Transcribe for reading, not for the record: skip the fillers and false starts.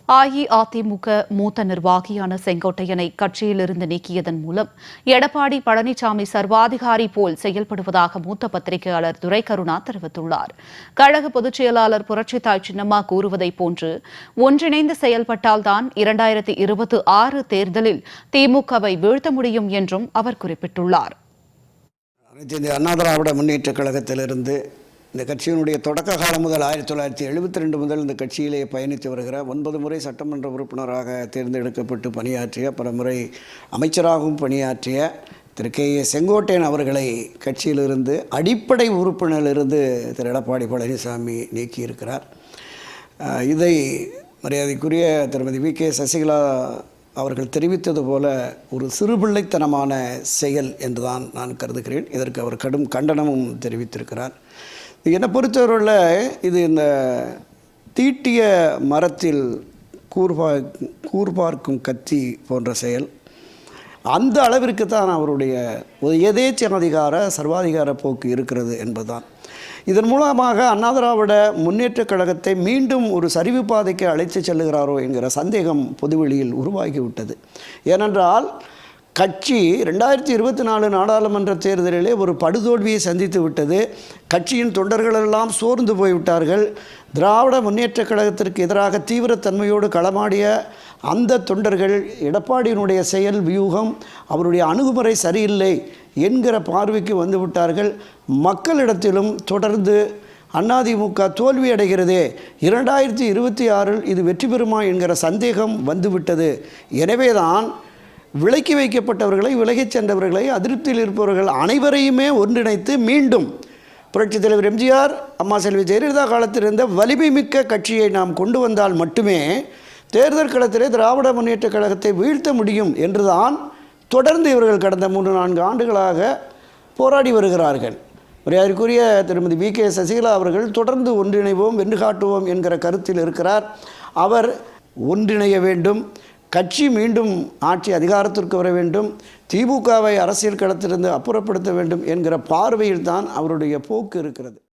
அஇஅதிமுக மூத்த நிர்வாகியான செங்கோட்டையனை கட்சியிலிருந்து நீக்கியதன் மூலம் எடப்பாடி பழனிசாமி சர்வாதிகாரி போல் செயல்படுவதாக மூத்த பத்திரிகையாளர் துரைக்கருணா தெரிவித்துள்ளார். கழக பொதுச் செயலாளர் புரட்சித்தாய் சின்னம்மா கூறுவதைப் போன்று ஒன்றிணைந்து செயல்பட்டால்தான் 2026 தேர்தலில் திமுகவை வீழ்த்த முடியும் என்றும் அவர் குறிப்பிட்டுள்ளார். அனைத்து இந்திய அண்ணா திராவிட முன்னேற்றக் கழகத்திலிருந்து இந்த கட்சியினுடைய தொடக்க காலம் முதல் 1972 முதல் இந்த கட்சியிலே பயணித்து வருகிற 9 முறை சட்டமன்ற உறுப்பினராக தேர்ந்தெடுக்கப்பட்டு பணியாற்றிய பல முறை அமைச்சராகவும் பணியாற்றிய திரு செங்கோட்டையன் அவர்களை கட்சியிலிருந்து அடிப்படை உறுப்பினரிலிருந்து திரு எடப்பாடி பழனிசாமி நீக்கியிருக்கிறார். இதை மரியாதைக்குரிய திருமதி சசிகலா அவர்கள் தெரிவித்தது போல ஒரு சிறுபிள்ளைத்தனமான செயல் என்றுதான் நான் கருதுகிறேன். இதற்கு அவர் கடும் கண்டனமும் தெரிவித்திருக்கிறார். என்னை பொறுத்தவரையில் இது இந்த தீட்டிய மரத்தில் கூர்பார்க்கும் கத்தி போன்ற செயல். அந்த அளவிற்கு தான் அவருடைய ஒரு எதேச்சதிகார சர்வாதிகார போக்கு இருக்கிறது என்பதுதான். இதன் மூலமாக அண்ணா திராவிட முன்னேற்றக் கழகத்தை மீண்டும் ஒரு சரிவு பாதைக்கு அழைத்து செல்லுகிறாரோ என்கிற சந்தேகம் பொதுவெளியில் உருவாகிவிட்டது. ஏனென்றால் கட்சி 2024 நாடாளுமன்ற தேர்தலிலே ஒரு படுதோல்வியை சந்தித்து விட்டது. கட்சியின் தொண்டர்களெல்லாம் சோர்ந்து போய்விட்டார்கள். திராவிட முன்னேற்றக் கழகத்திற்கு எதிராக தீவிரத்தன்மையோடு களமாடிய அந்த தொண்டர்கள் எடப்பாடியினுடைய செயல் வியூகம் அவருடைய அணுகுமுறை சரியில்லை என்கிற பார்வைக்கு வந்து விட்டார்கள். மக்களிடத்திலும் தொடர்ந்து அதிமுக தோல்வி அடைகிறதே, 2026 இது வெற்றி பெறுமா என்கிற சந்தேகம் வந்துவிட்டது. எனவேதான் விலக்கி வைக்கப்பட்டவர்களை, விலகிச் சென்றவர்களை, அதிருப்தியில் இருப்பவர்கள் அனைவரையுமே ஒன்றிணைத்து மீண்டும் புரட்சித் தலைவர் எம்ஜிஆர், அம்மா செல்வி ஜெயலலிதா காலத்தில் இருந்த வலிமை மிக்க கட்சியை நாம் கொண்டு வந்தால் மட்டுமே தேர்தல் களத்திலே திராவிட முன்னேற்றக் கழகத்தை வீழ்த்த முடியும் என்றுதான் தொடர்ந்து இவர்கள் கடந்த 3-4 ஆண்டுகளாக போராடி வருகிறார்கள். மரியாதைக்குரிய திருமதி சசிகலா அவர்கள் தொடர்ந்து ஒன்றிணைவோம், வென்று காட்டுவோம் என்கிற கருத்தில் இருக்கிறார். அவர் ஒன்றிணைய வேண்டும், கட்சி மீண்டும் ஆட்சி அதிகாரத்திற்கு வர வேண்டும், திமுகவை அரசியல் களத்திலிருந்து அப்புறப்படுத்த வேண்டும் என்கிற பார்வையில் தான் அவருடைய போக்கு இருக்கிறது.